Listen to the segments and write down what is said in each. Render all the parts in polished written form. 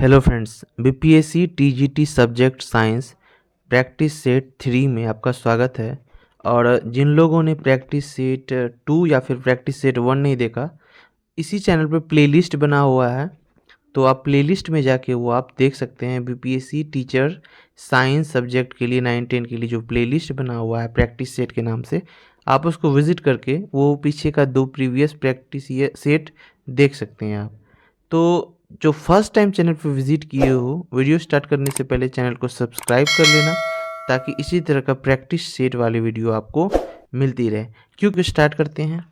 Hello friends, BPSC TGT subject science practice set 3 में आपका स्वागत है। और जिन लोगों ने प्रैक्टिस सेट 2 या फिर प्रैक्टिस सेट 1 नहीं देखा, इसी चैनल पर प्लेलिस्ट बना हुआ है, तो आप प्लेलिस्ट में जाके वो आप देख सकते हैं। बीपीएससी टीचर साइंस सब्जेक्ट के लिए 9-10 के लिए जो प्लेलिस्ट बना हुआ है प्रैक्टिस सेट के नाम से, आप उसको विज़िट करके वो पीछे का 2 प्रीवियस प्रैक्टिस सेट देख सकते हैं आप। तो जो फर्स्ट टाइम चैनल पर विजिट किए हो, वीडियो स्टार्ट करने से पहले चैनल को सब्सक्राइब कर लेना, ताकि इसी तरह का प्रैक्टिस सेट वाली वीडियो आपको मिलती रहे। क्योंकि स्टार्ट करते हैं।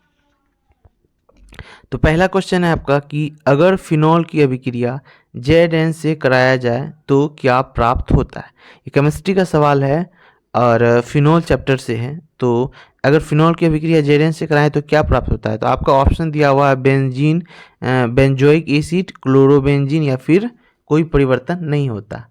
तो पहला क्वेश्चन है आपका कि अगर फिनॉल की अभिक्रिया ZN से कराया जाए तो क्या प्राप्त होता है। ये केमिस्ट्री का सवाल है और फिनॉल चैप्टर से है। तो अगर फिनॉल की अभिक्रिया ZN से कराएं तो क्या प्राप्त होता है। तो आपका ऑप्शन दिया हुआ है बेंजीन, बेंजोइक एसिड, क्लोरोबेंजीन या फिर कोई परिवर्तन नहीं होता।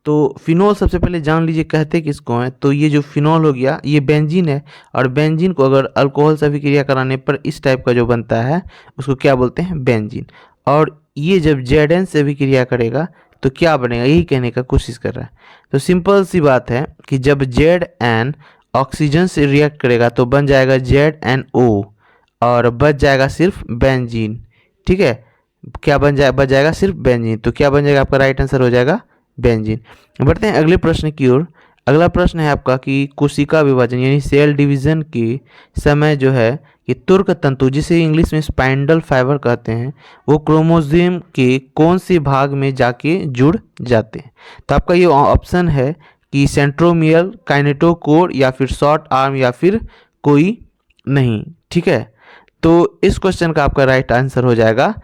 तो फिनॉल सबसे पहले जान लीजिए कहते किसको हैं। तो ये जो फिनॉल हो गया ये बेंजीन है, और बेंजीन को अगर अल्कोहल से अभिक्रिया कराने पर इस टाइप का जो बनता है उसको क्या बोलते हैं, बेंजीन। और ये जब ZN से अभिक्रिया करेगा तो क्या बनेगा, यही कहने का कोशिश कर रहा है। तो सिंपल सी बात है कि जब ZN ऑक्सीजन से रिएक्ट करेगा तो बन जाएगा ZNO और बच जाएगा सिर्फ बेंजीन। ठीक है, क्या बच जाएगा सिर्फ बेंजीन। तो क्या बन जाएगा, आपका राइट आंसर हो जाएगा बेंजीन। बढ़ते हैं अगले प्रश्न की ओर। अगला प्रश्न है आपका कि कोशिका विभाजन यानी सेल डिवीजन के समय जो है ये तुर्क तंतु, जिसे इंग्लिश में स्पाइंडल फाइबर कहते हैं, वो क्रोमोसोम के कौन से भाग में जाके जुड़ जाते हैं। तो आपका ये ऑप्शन है कि सेंट्रोमियर, काइनेटोकोर या फिर शॉर्ट आर्म या फिर कोई नहीं। ठीक है, तो इस क्वेश्चन का आपका राइट आंसर हो जाएगा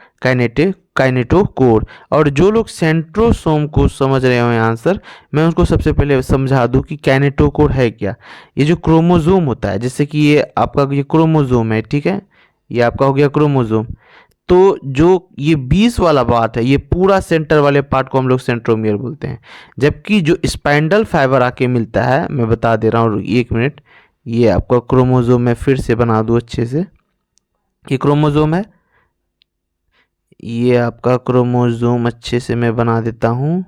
काइनेटोकोर। और जो लोग सेंट्रोसोम को समझ रहे हो आंसर, मैं उनको सबसे पहले समझा दूं कि काइनेटोकोर है क्या। ये जो क्रोमोसोम होता है, जैसे कि ये आपका ये क्रोमोसोम है, ठीक है, ये आपका हो गया क्रोमोसोम। तो जो ये 20 वाला पार्ट है, ये पूरा सेंटर वाले पार्ट को हम लोग सेंट्रोमियर बोलते हैं। जबकि जो स्पाइंडल फाइबर आके मिलता है, मैं बता दे रहा हूँ, 1 मिनट, ये आपका क्रोमोसोम मैं फिर से बना दूँ अच्छे से। ये क्रोमोसोम है, ये आपका क्रोमोसोम अच्छे से मैं बना देता हूँ।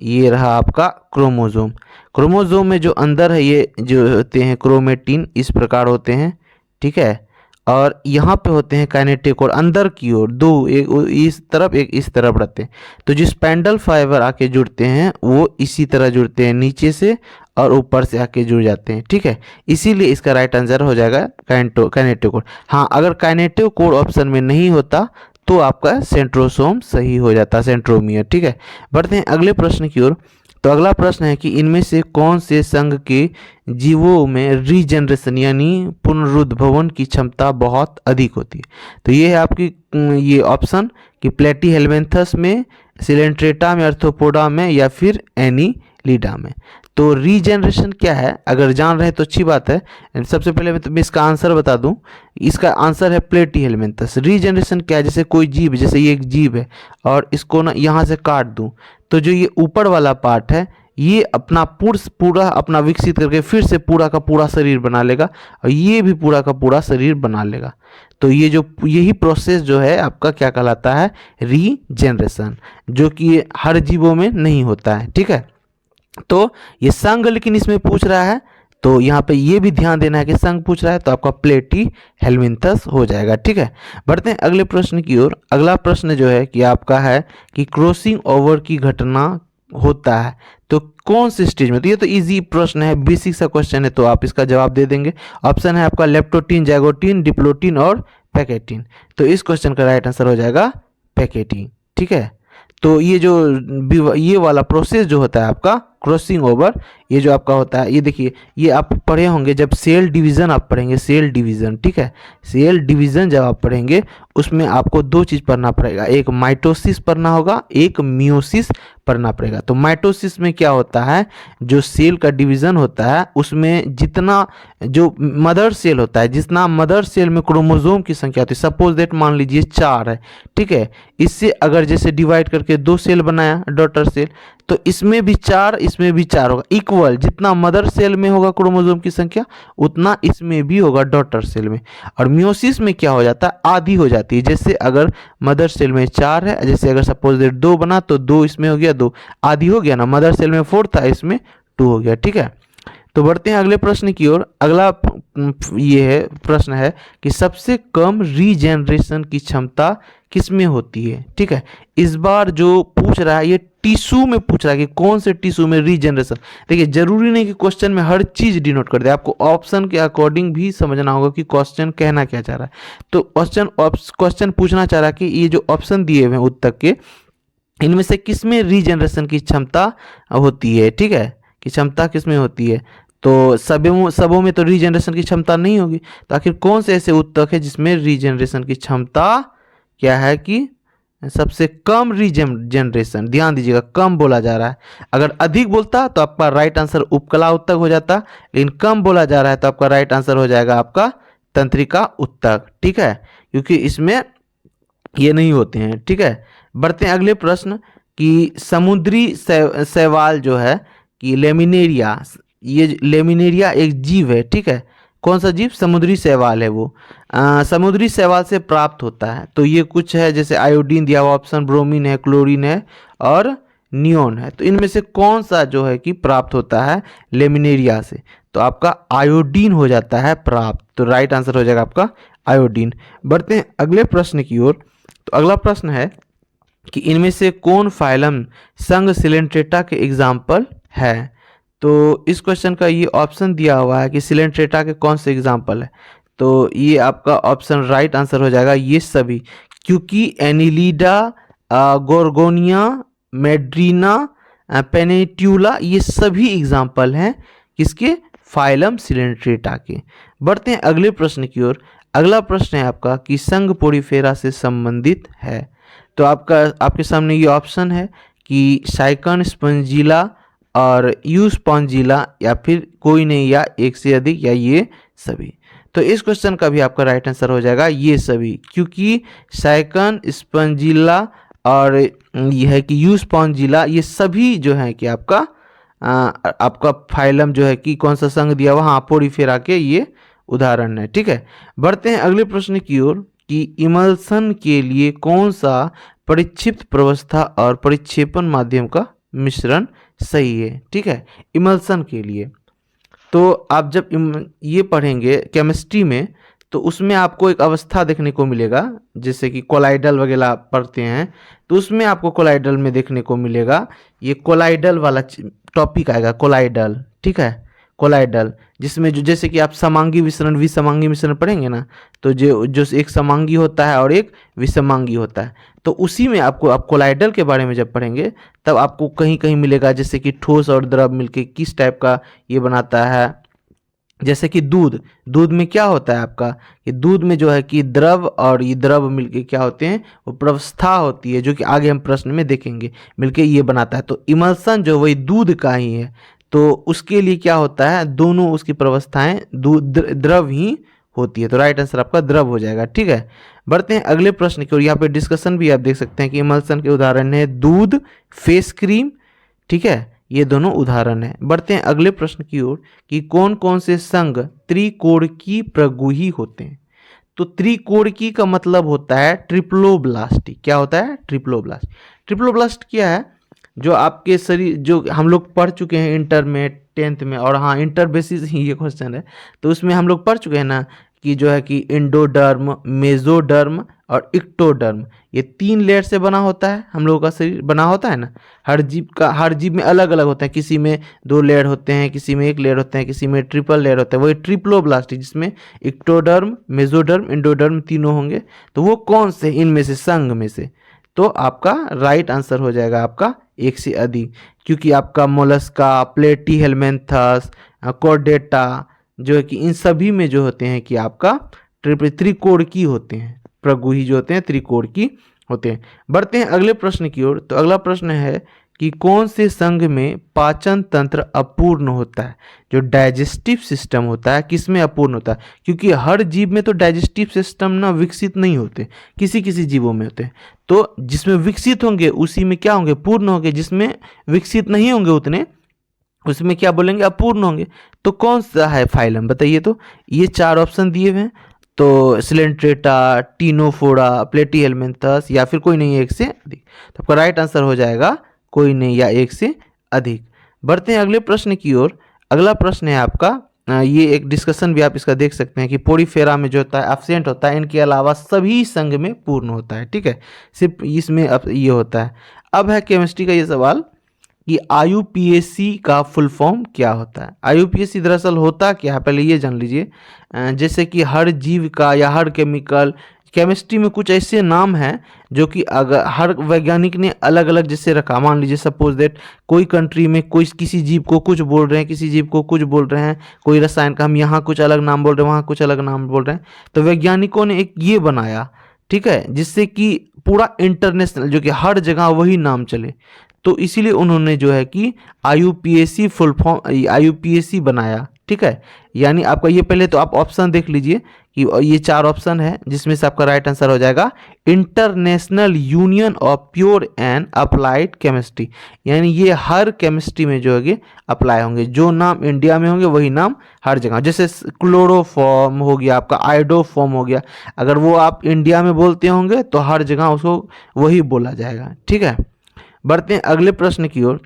ये रहा आपका क्रोमोसोम। क्रोमोसोम में जो अंदर है ये जो होते हैं क्रोमेटिन, इस प्रकार होते हैं। ठीक है, और यहाँ पे होते हैं काइनेटिक और अंदर की ओर दो, एक इस तरफ एक इस तरफ रहते हैं। तो जो स्पाइंडल फाइबर आके जुड़ते हैं वो इसी तरह जुड़ते हैं, नीचे से और ऊपर से आके जुड़ जाते हैं। ठीक है, इसीलिए इसका राइट आंसर हो जाएगा काइनेटोकोर। हाँ, अगर काइनेटोकोर ऑप्शन में नहीं होता तो आपका सेंट्रोसोम सही हो जाता, सेंट्रोमियर। ठीक है, बढ़ते हैं अगले प्रश्न की ओर। तो अगला प्रश्न है कि इनमें से कौन से संघ के जीवों में रीजनरेशन यानी पुनरुद्भवन की क्षमता बहुत अधिक होती है। तो ये है आपकी ये ऑप्शन कि प्लेटीहेल्मिन्थस में, सिलेंट्रेटा में, आर्थ्रोपोडा में या फिर एनीलिडा में। तो रीजनरेशन क्या है, अगर जान रहे तो अच्छी बात है। सबसे पहले मैं इसका आंसर बता दूं। इसका आंसर है प्लेटीहेल्मिन्थस। रीजनरेशन क्या है, जैसे कोई जीव, जैसे ये एक जीव है और इसको ना यहाँ से काट दूं, तो जो ये ऊपर वाला पार्ट है ये अपना पूरा अपना विकसित करके फिर से पूरा का पूरा शरीर बना लेगा, और ये भी पूरा का पूरा शरीर बना लेगा। तो ये जो यही प्रोसेस जो है आपका क्या कहलाता है, रीजनरेशन, जो कि हर जीवों में नहीं होता है। ठीक है, तो ये संघ लेकिन इसमें पूछ रहा है, तो यहाँ पे ये भी ध्यान देना है कि संघ पूछ रहा है, तो आपका प्लेटीहेल्मिन्थस हो जाएगा। ठीक है, बढ़ते हैं अगले प्रश्न की ओर। अगला प्रश्न जो है कि आपका है कि क्रॉसिंग ओवर की घटना होता है तो कौन से स्टेज में। तो ये तो इजी प्रश्न है, बेसिक सा क्वेश्चन है, तो आप इसका जवाब दे देंगे। ऑप्शन है आपका लेप्टोटीन, जैगोटीन, डिप्लोटीन और पैकेटीन। तो इस क्वेश्चन का राइट आंसर हो जाएगा पैकेटीन। ठीक है, तो ये जो ये वाला प्रोसेस जो होता है आपका क्रॉसिंग ओवर, ये जो आपका होता है, ये देखिए, ये आप पढ़े होंगे जब सेल डिवीज़न आप पढ़ेंगे, सेल डिवीज़न। ठीक है, सेल डिवीज़न जब आप पढ़ेंगे उसमें आपको 2 चीज़ पढ़ना पड़ेगा, एक माइटोसिस पढ़ना होगा, एक मियोसिस पढ़ना पड़ेगा। तो माइटोसिस में क्या होता है, जो सेल का डिवीज़न होता है उसमें जितना जो मदर सेल होता है, जितना मदर सेल में क्रोमोसोम की संख्या होती है, सपोज दैट मान लीजिए 4 है। ठीक है, इससे अगर जैसे डिवाइड करके 2 सेल बनाया डॉटर सेल, तो इसमें भी 4 इसमें भी 4 होगा, इक्वल। जितना मदर सेल में होगा क्रोमोसोम की संख्या उतना इसमें भी होगा डॉटर सेल में। और मियोसिस में क्या हो जाता है, आधी हो जाती जाती है। जैसे अगर मदर सेल में 4 है, जैसे अगर सपोज 2 बना तो 2 इसमें हो गया, 2 आधी हो गया ना, मदर सेल में 4 था, इसमें 2 हो गया। ठीक है, तो बढ़ते हैं अगले प्रश्न की ओर। अगला ये है प्रश्न है कि सबसे कम रीजेनरेशन की क्षमता किसमें होती है। ठीक है, इस बार जो पूछ रहा है ये टिश्यू में पूछ रहा है कि कौन से टिश्यू में रीजेनरेशन। देखिए जरूरी नहीं कि क्वेश्चन में हर चीज डिनोट कर दे, आपको ऑप्शन के अकॉर्डिंग भी समझना होगा कि क्वेश्चन कहना क्या चाह रहा है। तो क्वेश्चन पूछना चाह रहा है कि ये जो ऑप्शन दिए हुए हैं उत्तर के, इनमें से किसमें रीजेनरेशन की क्षमता होती है। ठीक है, कि क्षमता किसमें होती है, तो सबों में तो रीजेनरेशन की क्षमता नहीं होगी। तो आखिर कौन से ऐसे उत्तक है जिसमें रीजेनरेशन की क्षमता क्या है कि सबसे कम रीजेनरेशन। ध्यान दीजिएगा, कम बोला जा रहा है। अगर अधिक बोलता तो आपका राइट आंसर उपकला उत्तक हो जाता, लेकिन कम बोला जा रहा है तो आपका राइट आंसर हो जाएगा आपका तंत्रिका उत्तक। ठीक है, क्योंकि इसमें ये नहीं होते हैं। ठीक है, बढ़ते हैं अगले प्रश्न कि समुद्री शैवाल जो है कि लेमिनेरिया, ये लेमिनेरिया एक जीव है। ठीक है, कौन सा जीव, समुद्री शैवाल है वो, समुद्री शैवाल से प्राप्त होता है। तो ये कुछ है, जैसे आयोडीन दिया हुआ ऑप्शन, ब्रोमीन है, क्लोरीन है और नियोन है। तो इनमें से कौन सा जो है कि प्राप्त होता है लेमिनेरिया से, तो आपका आयोडीन हो जाता है प्राप्त। तो राइट आंसर हो जाएगा आपका आयोडीन। बढ़ते हैं अगले प्रश्न की ओर। तो अगला प्रश्न है कि इनमें से कौन फाइलम संघ सिलेंट्रेटा के एग्जाम्पल है। तो इस क्वेश्चन का ये ऑप्शन दिया हुआ है कि सिलेंट्रेटा के कौन से एग्जाम्पल है, तो ये आपका ऑप्शन राइट आंसर हो जाएगा ये सभी, क्योंकि एनिलीडा, गोर्गोनिया, मेड्रीना, पेनेट्यूला, ये सभी एग्जाम्पल हैं किसके, फाइलम सिलेंट्रेटा के। बढ़ते हैं अगले प्रश्न की ओर। अगला प्रश्न है आपका कि संघ पोड़ीफेरा से संबंधित है। तो आपके सामने ये ऑप्शन है कि साइकन, स्पंजिला और यू स्पॉन्जिला, या फिर कोई नहीं, या एक से अधिक, या ये सभी। तो इस क्वेश्चन का भी आपका राइट आंसर हो जाएगा ये सभी, क्योंकि साइकन, स्पंजिला और यह है कि यू स्पॉन्जिला, ये सभी जो है कि आपका फाइलम जो है कि कौन सा संघ दिया हुआ, हाँ पोड़ीफेरा के ये उदाहरण है। ठीक है, बढ़ते हैं अगले प्रश्न की ओर कि इमल्सन के लिए कौन सा परिक्षिप्त प्रवस्था और परिक्षेपण माध्यम का मिश्रण सही है। ठीक है, इमल्सन के लिए तो आप जब ये पढ़ेंगे केमिस्ट्री में तो उसमें आपको एक अवस्था देखने को मिलेगा, जैसे कि कोलाइडल वगैरह पढ़ते हैं तो उसमें आपको कोलाइडल में देखने को मिलेगा, ये कोलाइडल वाला टॉपिक आएगा, कोलाइडल। ठीक है, कोलाइडल, जिसमें जो जैसे कि आप समांगी विसरण, विसमांगी मिश्रण पढ़ेंगे ना, तो जो एक समांगी होता है और एक विसमांगी होता है, तो उसी में आप कोलाइडल के बारे में जब पढ़ेंगे तब आपको कहीं कहीं मिलेगा, जैसे कि ठोस और द्रव मिलके किस टाइप का ये बनाता है। जैसे कि दूध में क्या होता है आपका, कि दूध में जो है कि द्रव और ये द्रव मिलके क्या होते हैं, वो प्रवस्था होती है, जो कि आगे हम प्रश्न में देखेंगे, मिलके ये बनाता है। तो इमल्सन जो वही दूध का ही है, तो उसके लिए क्या होता है, दोनों उसकी प्रवस्थाएं द्रव ही होती है। तो राइट आंसर आपका द्रव हो जाएगा। ठीक है, बढ़ते हैं अगले प्रश्न की ओर। यहाँ पे डिस्कशन भी आप देख सकते हैं कि इमल्सन के उदाहरण है दूध, फेस क्रीम। ठीक है, ये दोनों उदाहरण है। बढ़ते हैं अगले प्रश्न की ओर कि कौन कौन से संघ त्रिकोणकी प्रगुही होते हैं। तो त्रिकोणकी का मतलब होता है ट्रिप्लोब्लास्ट। क्या होता है, ट्रिप्लोब्लास्ट। ट्रिप्लोब्लास्ट क्या है, जो आपके शरीर, जो हम लोग पढ़ चुके हैं इंटर में, 10th में, और हाँ इंटर बेसिस ही ये क्वेश्चन है, तो उसमें हम लोग पढ़ चुके हैं ना कि जो है कि इंडोडर्म, मेजोडर्म और इक्टोडर्म, ये 3 लेयर से बना होता है, हम लोगों का शरीर बना होता है ना। हर जीव में अलग अलग होता है, किसी में 2 लेयर होते हैं, किसी में 1 लेयर होते हैं, किसी में ट्रिपल लेयर होता है, वही ट्रिप्लोब्लास्ट है, जिसमें इक्टोडर्म, मेजोडर्म, इंडोडर्म तीनों होंगे। तो वो कौन से इनमें से, संघ में से, तो आपका राइट आंसर हो जाएगा आपका एक से अधिक, क्योंकि आपका मोलस्का, प्लेटीहेल्मिन्थस, कॉर्डेटा, जो है कि इन सभी में जो होते हैं कि आपका त्रिकोणकी होते हैं, प्रगुही जो होते हैं त्रिकोणकी होते हैं। बढ़ते हैं अगले प्रश्न की ओर। तो अगला प्रश्न है कि कौन से संघ में पाचन तंत्र अपूर्ण होता है। जो डाइजेस्टिव सिस्टम होता है किसमें अपूर्ण होता है, क्योंकि हर जीव में तो डाइजेस्टिव सिस्टम ना विकसित नहीं होते, किसी किसी जीवों में होते हैं। तो जिसमें विकसित होंगे उसी में क्या होंगे, पूर्ण होंगे। जिसमें विकसित नहीं होंगे उतने, उसमें क्या बोलेंगे, अपूर्ण होंगे। तो कौन सा है फाइलम, बताइए। तो ये 4 ऑप्शन दिए हुए हैं, तो सिलेंट्रेटा, टीनोफोरा, प्लेटीहेलमिन्थस या फिर कोई नहीं एक से अधिक। तो आपका राइट आंसर हो जाएगा कोई नहीं या एक से अधिक। बढ़ते हैं अगले प्रश्न की ओर। अगला प्रश्न है आपका ये एक डिस्कशन भी आप इसका देख सकते हैं कि पोरीफेरा में जो होता है एब्सेंट होता है, इनके अलावा सभी संघ में पूर्ण होता है। ठीक है, सिर्फ इसमें अब ये होता है। अब है केमिस्ट्री का ये सवाल कि आईयूपीएसी का फुल फॉर्म क्या होता है। आईयूपीएसी दरअसल होता क्या है पहले ये जान लीजिए। जैसे कि हर जीव का या हर केमिकल, केमिस्ट्री में कुछ ऐसे नाम हैं जो कि अगर हर वैज्ञानिक ने अलग अलग जैसे रखा, मान लीजिए सपोज दैट कोई कंट्री में कोई किसी जीव को कुछ बोल रहे हैं, किसी जीव को कुछ बोल रहे हैं, कोई रसायन का हम यहाँ कुछ अलग नाम बोल रहे हैं, वहाँ कुछ अलग नाम बोल रहे हैं। तो वैज्ञानिकों ने एक ये बनाया, ठीक है, जिससे कि पूरा इंटरनेशनल जो कि हर जगह वही नाम चले। तो इसीलिए उन्होंने जो है कि आईयूपीएसी फुल फॉर्म आईयूपीएसी बनाया। ठीक है, यानी आपका ये पहले तो आप ऑप्शन देख लीजिए कि ये 4 ऑप्शन है जिसमें से आपका राइट आंसर हो जाएगा international union of pure and applied chemistry. यानी ये हर केमिस्ट्री में जो है अप्लाई होंगे, जो नाम इंडिया में होंगे वही नाम हर जगह। जैसे क्लोरोफॉर्म हो गया, आपका आइडोफॉर्म हो गया, अगर वो आप इंडिया में बोलते होंगे तो हर जगह उसको वही बोला जाएगा। ठीक है, बढ़ते हैं अगले प्रश्न की ओर।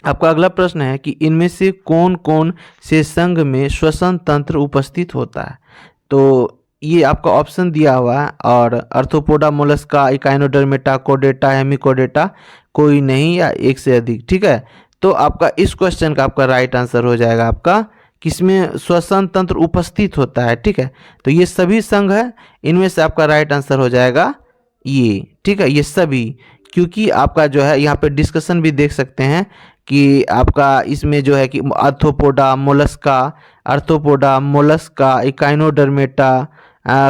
आपका अगला प्रश्न है कि इनमें से कौन कौन से संघ में श्वसन तंत्र उपस्थित होता है। तो ये आपका ऑप्शन दिया हुआ है, और अर्थोपोडा, मोलस्का, इकाइनोडर्मेटा, कोडेटा, हेमिकोडेटा, कोई नहीं या एक से अधिक। ठीक है, तो आपका इस क्वेश्चन का आपका राइट आंसर हो जाएगा आपका किसमें श्वसन तंत्र उपस्थित होता है। ठीक है, तो ये सभी संघ है, इनमें से आपका राइट आंसर हो जाएगा ये। ठीक है, ये सभी, क्योंकि आपका जो है यहाँ पे डिस्कशन भी देख सकते हैं कि आपका इसमें जो है कि Arthropoda, Mollusca, Echinodermata,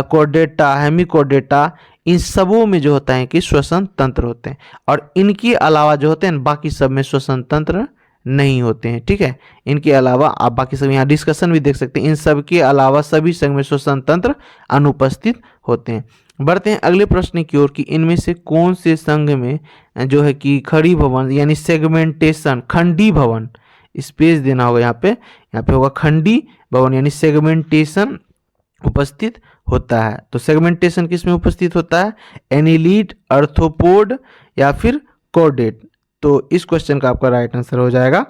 Chordata, Hemichordata, इन सबों में जो होता है कि श्वसन तंत्र होते हैं, और इनके अलावा जो होते हैं बाकी सब में श्वसन तंत्र नहीं होते हैं। ठीक है, इनके अलावा आप बाकी सब यहाँ डिस्कशन भी देख सकते हैं, इन सब के अलावा सभी संघ में श्वसन तंत्र अनुपस्थित होते हैं। बढ़ते हैं अगले प्रश्न की ओर कि इनमें से कौन से संघ में जो है कि खड़ी भवन यानी सेगमेंटेशन, खंडी भवन, स्पेस देना होगा यहाँ पे होगा खंडी भवन यानी सेगमेंटेशन उपस्थित होता है। तो सेगमेंटेशन किस में उपस्थित होता है, एनिलीड, अर्थोपोड या फिर कोर्डेट। तो इस क्वेश्चन का आपका राइट आंसर हो जाएगा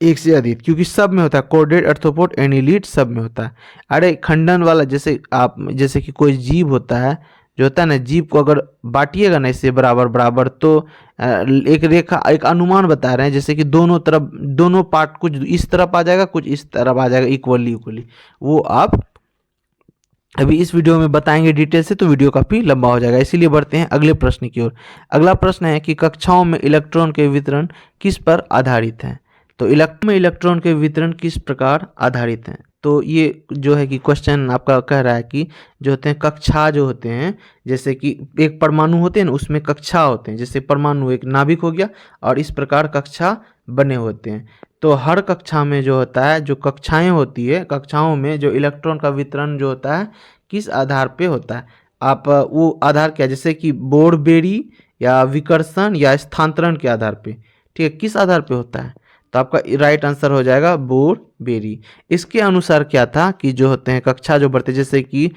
एक से अधिक, क्योंकि सब में होता है, कोर्डेट, अर्थोपोड, एनिलीड सब में होता है। अरे खंडन वाला जैसे कि कोई जीव होता है, जो होता है ना, जीव को अगर बांटिएगा ना इससे बराबर बराबर, तो एक रेखा, एक अनुमान बता रहे हैं, जैसे कि दोनों तरफ, दोनों पार्ट कुछ इस तरफ आ जाएगा, कुछ इस तरफ आ जाएगा, इक्वली, वो आप अभी इस वीडियो में बताएंगे डिटेल से, तो वीडियो काफ़ी लंबा हो जाएगा, इसीलिए बढ़ते हैं अगले प्रश्न की ओर। अगला प्रश्न है कि कक्षाओं में इलेक्ट्रॉन के वितरण किस पर आधारित है। तो इलेक्ट्रॉन के वितरण किस प्रकार आधारित हैं। तो ये जो है कि क्वेश्चन आपका कह रहा है कि जो होते हैं कक्षा जो होते हैं, जैसे कि एक परमाणु होते हैं ना, उसमें कक्षा होते हैं, जैसे परमाणु एक नाभिक हो गया, और इस प्रकार कक्षा बने होते हैं। तो हर कक्षा में जो होता है, जो कक्षाएं होती है, कक्षाओं में जो इलेक्ट्रॉन का वितरण जो होता है किस आधार पे होता है। आप वो आधार क्या, जैसे कि बोरबेरी या विकर्षण या स्थानांतरण के आधार पे, ठीक है, किस आधार पे होता है। तो आपका राइट आंसर हो जाएगा बोरबेरी। इसके अनुसार क्या था कि जो होते हैं कक्षा जो बढ़ते, जैसे कि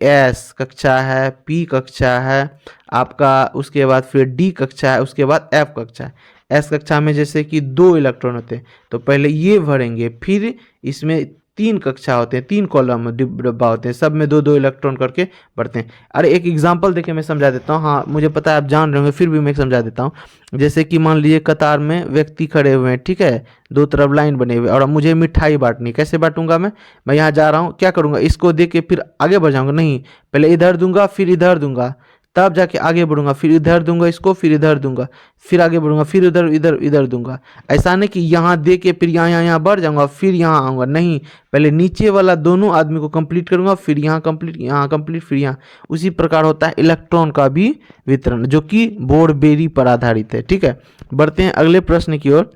एस कक्षा है, पी कक्षा है आपका, उसके बाद फिर डी कक्षा है, उसके बाद एफ कक्षा है। एस कक्षा में जैसे कि 2 इलेक्ट्रॉन होते हैं, तो पहले ये भरेंगे, फिर इसमें 3 कक्षा होते हैं, 3 कॉलम डिब्बा होते हैं, सब में 2-2 इलेक्ट्रॉन करके बढ़ते हैं। अरे एक एग्जांपल देखिए मैं समझा देता हूँ, हाँ मुझे पता है आप जान रहे होंगे, फिर भी मैं समझा देता हूँ। जैसे कि मान लीजिए कतार में व्यक्ति खड़े हुए हैं, ठीक है, 2 तरफ लाइन बने हुए, और मुझे मिठाई बांटनी, कैसे बांटूंगा मैं यहाँ जा रहा हूँ, क्या करूँगा, इसको दे के फिर आगे बढ़ जाऊँगा, नहीं, पहले इधर दूंगा, फिर इधर दूंगा, तब जाके आगे बढ़ूंगा, फिर इधर दूंगा इसको, फिर इधर दूंगा, फिर आगे बढ़ूंगा, फिर इधर दूंगा। ऐसा नहीं कि यहाँ दे के फिर यहाँ बढ़ जाऊंगा, फिर यहाँ आऊँगा, नहीं, पहले नीचे वाला दोनों आदमी को कंप्लीट करूंगा, फिर यहाँ कंप्लीट, फिर यहाँ। उसी प्रकार होता है इलेक्ट्रॉन का भी वितरण, जो कि बोरबेरी पर आधारित है। ठीक है, बढ़ते हैं अगले प्रश्न की ओर,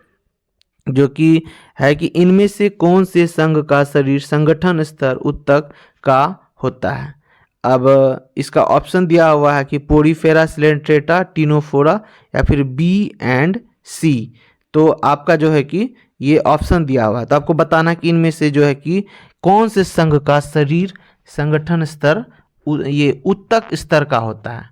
जो कि है कि इनमें से कौन से संघ का शरीर संगठन स्तर उत्तक का होता है। अब इसका ऑप्शन दिया हुआ है कि पोरीफेरा, सिलेंट्रेटा, टीनोफोरा या फिर बी एंड सी। तो आपका जो है कि ये ऑप्शन दिया हुआ है, तो आपको बताना कि इनमें से जो है कि कौन से संघ का शरीर संगठन स्तर ये ऊतक स्तर का होता है।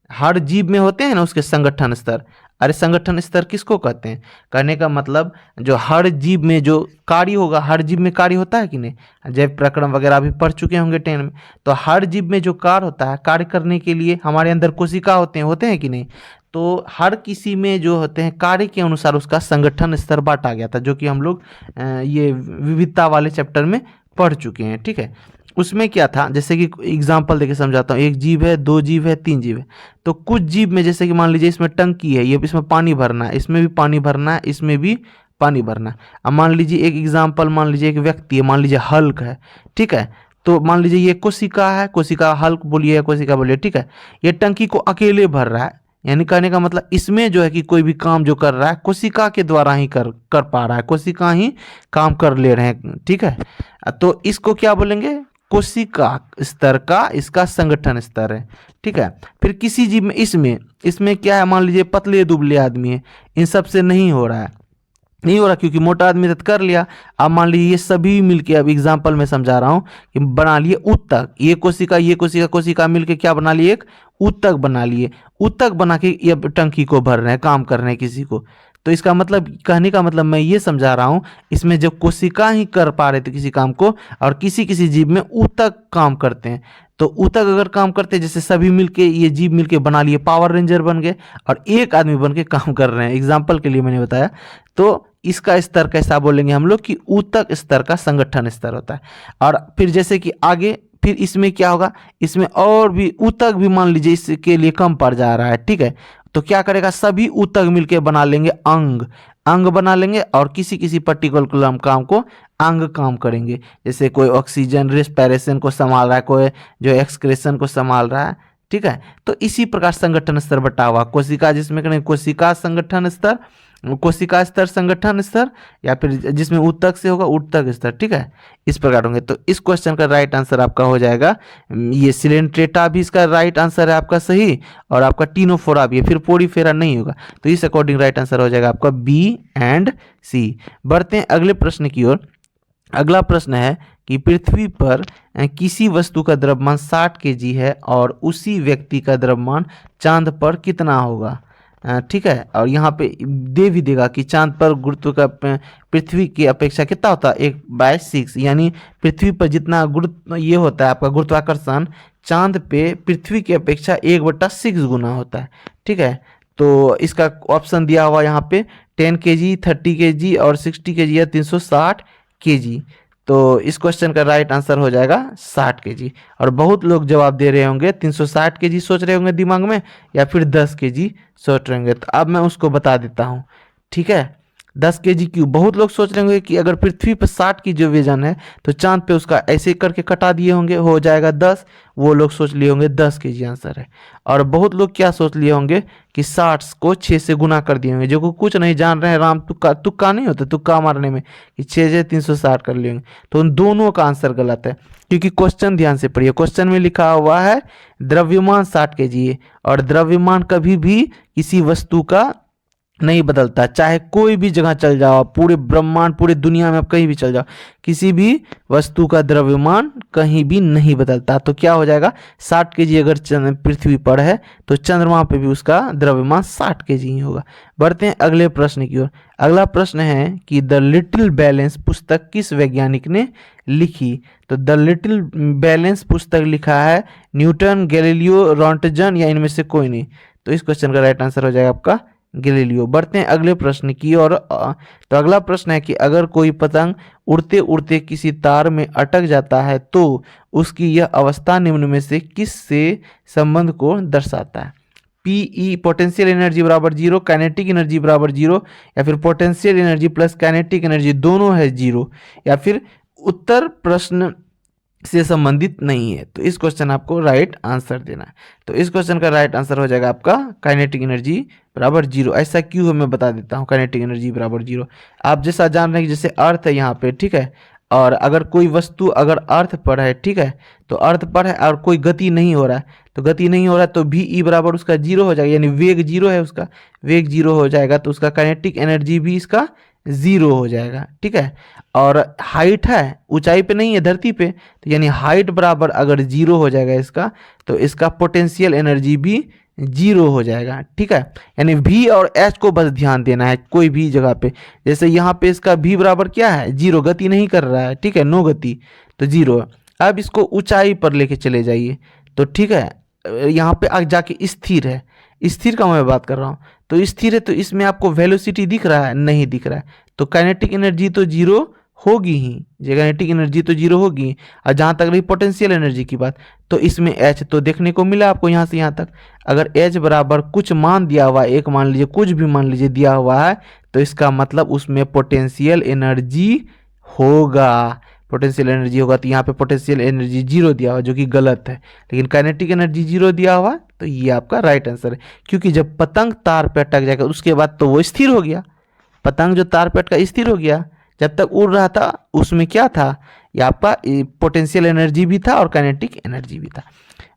हर जीव में होते हैं ना उसके संगठन स्तर। अरे संगठन स्तर किसको कहते हैं? कहने का मतलब जो हर जीव में जो कार्य होगा, हर जीव में कार्य होता है कि नहीं? जैव प्रकरण वगैरह भी पढ़ चुके होंगे 10 में। तो हर जीव में जो कार्य होता है, कार्य करने के लिए हमारे अंदर कोशिका होते हैं कि नहीं? तो हर किसी में जो होते हैं कार्य के अनुसार उसका संगठन स्तर बांटा गया था, जो कि हम लोग ये विविधता वाले चैप्टर में पढ़ चुके हैं। ठीक है, उसमें क्या था, जैसे कि एग्जाम्पल देके समझाता हूँ। एक जीव है, 2 जीव है, 3 जीव है। तो कुछ जीव में जैसे कि मान लीजिए इसमें टंकी है, ये इसमें पानी भरना है, इसमें भी पानी भरना है, इसमें भी पानी भरना है। अब मान लीजिए एक एग्जाम्पल, मान लीजिए एक व्यक्ति है, मान लीजिए हल्क है। ठीक है, तो मान लीजिए ये कोशिका है, कोशिका हल्क बोलिए या कोशिका बोलिए। ठीक है, ये टंकी को अकेले भर रहा है, यानी कहने का मतलब इसमें जो है कि कोई भी काम जो कर रहा है कोशिका के द्वारा ही कर पा रहा है, कोशिका ही काम कर ले रहे हैं। ठीक है, तो इसको क्या बोलेंगे? कोशिका स्तर का इसका संगठन स्तर है। ठीक है, फिर किसी जीव में इसमें क्या है, मान लीजिए पतले दुबले आदमी है, इन सब से नहीं हो रहा क्योंकि मोटा आदमी तो कर लिया। अब मान लीजिए ये सभी मिलके, अब एग्जांपल में समझा रहा हूँ कि बना लिए ऊतक, ये कोशिका मिलके क्या बना लिए? एक ऊतक बना लिए। ऊतक बना के ये टंकी को भर रहे हैं, काम कर रहे हैं किसी को। तो इसका मतलब, कहने का मतलब मैं ये समझा रहा हूँ, इसमें जब कोशिका ही कर पा रहे थे किसी काम को, और किसी किसी जीव में ऊतक काम करते हैं। तो ऊतक अगर काम करते हैं, जैसे सभी मिलके, ये जीव मिलके बना लिए, पावर रेंजर बन गए और एक आदमी बन के काम कर रहे हैं। एग्जाम्पल के लिए मैंने बताया। तो इसका स्तर कैसा बोलेंगे हम लोग? कि ऊतक स्तर का संगठन स्तर होता है। और फिर जैसे कि आगे, फिर इसमें क्या होगा, इसमें और भी ऊतक भी मान लीजिए इसके लिए कम पड़ जा रहा है। ठीक है, तो क्या करेगा? सभी ऊतक मिलके बना लेंगे अंग बना लेंगे, और किसी किसी पर्टिकुलर काम को अंग काम करेंगे। जैसे कोई ऑक्सीजन रेस्पिरेशन को संभाल रहा है, कोई जो एक्सक्रेशन को संभाल रहा है। ठीक है, तो इसी प्रकार संगठन स्तर बटा हुआ। कोशिका जिसमें करेंगे कोशिका संगठन स्तर, कोशिका स्तर संगठन स्तर, या फिर जिसमें ऊतक से होगा ऊतक स्तर। ठीक है, इस प्रकार होंगे। तो इस क्वेश्चन का राइट आंसर आपका हो जाएगा ये सिलेंट्रेटा भी इसका राइट आंसर है आपका सही, और आपका टीनोफोरा भी है, फिर पोरीफेरा नहीं होगा। तो इस अकॉर्डिंग राइट आंसर हो जाएगा आपका बी एंड सी। बढ़ते हैं अगले प्रश्न की ओर। अगला प्रश्न है कि पृथ्वी पर किसी वस्तु का द्रव्यमान 60 केजी है और उसी व्यक्ति का द्रव्यमान चांद पर कितना होगा? ठीक है, और यहाँ पे दे भी देगा कि चांद पर गुरुत्व का पृथ्वी की अपेक्षा कितना होता है? 1/6, यानी पृथ्वी पर जितना गुरुत्व ये होता है आपका गुरुत्वाकर्षण, चांद पे पृथ्वी की अपेक्षा 1/6 गुना होता है। ठीक है, तो इसका ऑप्शन दिया हुआ यहाँ पे 10 केजी, 30 केजी और 60 केजी या 360 केजी। तो इस क्वेश्चन का राइट आंसर हो जाएगा 60 केजी। और बहुत लोग जवाब दे रहे होंगे 360 केजी सोच रहे होंगे दिमाग में, या फिर 10 केजी सोच रहे होंगे। तो अब मैं उसको बता देता हूँ। ठीक है, 10 केजी क्यों? बहुत लोग सोच रहे होंगे कि अगर पृथ्वी पर 60 की जो वजन है तो चांद पे उसका ऐसे करके कटा दिए होंगे, हो जाएगा 10। वो लोग सोच लिए होंगे 10 केजी आंसर है। और बहुत लोग क्या सोच लिए होंगे कि 60 को 6 से गुना कर दिए होंगे, जो को कुछ नहीं जान रहे हैं। राम तुक्का नहीं होता, तुक्का मारने में, कि 6 से 360 कर लिए होंगे। तो उन दोनों का आंसर गलत है, क्योंकि क्वेश्चन ध्यान से पढ़िए। क्वेश्चन में लिखा हुआ है द्रव्यमान 60 केजी है, और द्रव्यमान कभी भी किसी वस्तु का नहीं बदलता। चाहे कोई भी जगह चल जाओ, पूरे ब्रह्मांड, पूरे दुनिया में आप कहीं भी चल जाओ, किसी भी वस्तु का द्रव्यमान कहीं भी नहीं बदलता। तो क्या हो जाएगा? 60 केजी अगर पृथ्वी पर है तो चंद्रमा पे भी उसका द्रव्यमान 60 केजी ही होगा। बढ़ते हैं अगले प्रश्न की ओर। अगला प्रश्न है कि द लिटिल बैलेंस पुस्तक किस वैज्ञानिक ने लिखी? तो द लिटिल बैलेंस पुस्तक लिखा है न्यूटन, गैलीलियो, रॉन्टजन, या इनमें से कोई नहीं। तो इस क्वेश्चन का राइट आंसर हो जाएगा आपका गैलीलियो। बढ़ते हैं अगले प्रश्न की ओर। तो अगला प्रश्न है कि अगर कोई पतंग उड़ते उड़ते किसी तार में अटक जाता है तो उसकी यह अवस्था निम्न में से किस से संबंध को दर्शाता है? पीई पोटेंशियल एनर्जी बराबर 0, काइनेटिक एनर्जी बराबर 0, या फिर potential energy plus kinetic energy दोनों है 0, या फिर उत्तर प्रश्न से संबंधित नहीं है। तो इस क्वेश्चन आपको राइट आंसर देना है। तो इस क्वेश्चन का राइट आंसर हो जाएगा आपका काइनेटिक एनर्जी बराबर 0। ऐसा क्यों है मैं बता देता हूँ। काइनेटिक एनर्जी बराबर 0 आप जैसा जान रहे हैं कि जैसे अर्थ है यहाँ पे, ठीक है, और अगर कोई वस्तु अगर अर्थ पर है, ठीक है, तो अर्थ पर है और कोई गति नहीं हो रहा है, तो गति नहीं हो रहा है तो भी ई बराबर उसका 0 हो जाएगा, यानी वेग 0 है, उसका वेग 0 हो जाएगा। तो उसका काइनेटिक एनर्जी भी इसका ज़ीरो हो जाएगा, ठीक है। और हाइट है, ऊंचाई पे नहीं है, धरती पे, तो यानी हाइट बराबर अगर ज़ीरो हो जाएगा इसका, तो इसका पोटेंशियल एनर्जी भी जीरो हो जाएगा, ठीक है। यानी V और H को बस ध्यान देना है कोई भी जगह पे। जैसे यहाँ पे इसका V बराबर क्या है, जीरो, गति नहीं कर रहा है, ठीक है, नो गति, तो जीरो। अब इसको ऊंचाई पर लेके चले जाइए, तो ठीक है, यहाँ पे आगे जाके स्थिर है, स्थिर का मैं बात कर रहा हूँ, तो स्थिर है, तो इसमें आपको वेलोसिटी दिख रहा है, नहीं दिख रहा है, तो काइनेटिक एनर्जी तो जीरो होगी ही, काइनेटिक एनर्जी तो जीरो होगी। और जहाँ तक रही पोटेंशियल एनर्जी की बात, तो इसमें H तो देखने को मिला आपको यहाँ से यहाँ तक। अगर H बराबर कुछ मान दिया हुआ है, एक मान लीजिए, कुछ भी मान लीजिए दिया हुआ है, तो इसका मतलब उसमें पोटेंशियल एनर्जी होगा, पोटेंशियल एनर्जी होगा। तो यहाँ पे पोटेंशियल एनर्जी जीरो दिया हुआ, जो कि गलत है, लेकिन काइनेटिक एनर्जी जीरो दिया हुआ, तो ये आपका राइट आंसर है। क्योंकि जब पतंग तार पे अटक जाएगा उसके बाद तो वो स्थिर हो गया, पतंग जो तार पे अटका स्थिर हो गया, जब तक उड़ रहा था उसमें क्या था, ये आपका पोटेंशियल एनर्जी भी था और काइनेटिक एनर्जी भी था।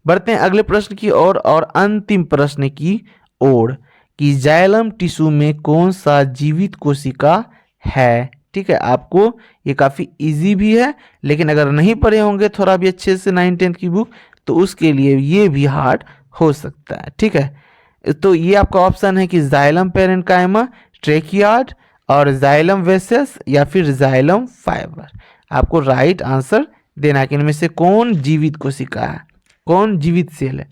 बढ़ते हैं अगले प्रश्न की ओर और अंतिम प्रश्न की ओर कि जाइलम टिश्यू में कौन सा जीवित कोशिका है, ठीक है। आपको ये काफ़ी इजी भी है, लेकिन अगर नहीं पढ़े होंगे थोड़ा भी अच्छे से 9-10 की बुक, तो उसके लिए ये भी हार्ड हो सकता है, ठीक है। तो ये आपका ऑप्शन है कि जाइलम पेरेन्काइमा, ट्रेकियार्ड और जाइलम वेसेस या फिर जाइलम फाइबर। आपको राइट आंसर देना है कि इनमें से कौन जीवित कोशिका है, कौन जीवित सेल है।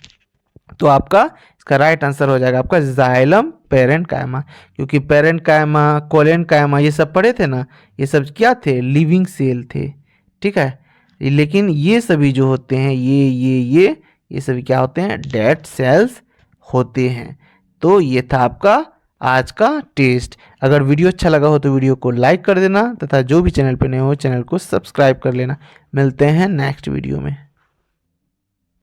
तो आपका इसका राइट आंसर हो जाएगा आपका जाइलम पेरेन्काइमा, क्योंकि पेरेन्काइमा, कोलेन्काइमा ये सब पढ़े थे ना, ये सब क्या थे, लिविंग सेल थे, ठीक है। लेकिन ये सभी जो होते हैं, ये सभी क्या होते हैं, डेड सेल्स होते हैं। तो ये था आपका आज का टेस्ट। अगर वीडियो अच्छा लगा हो तो वीडियो को लाइक कर देना, तथा जो भी चैनल पे नए हो चैनल को सब्सक्राइब कर लेना। मिलते हैं नेक्स्ट वीडियो में।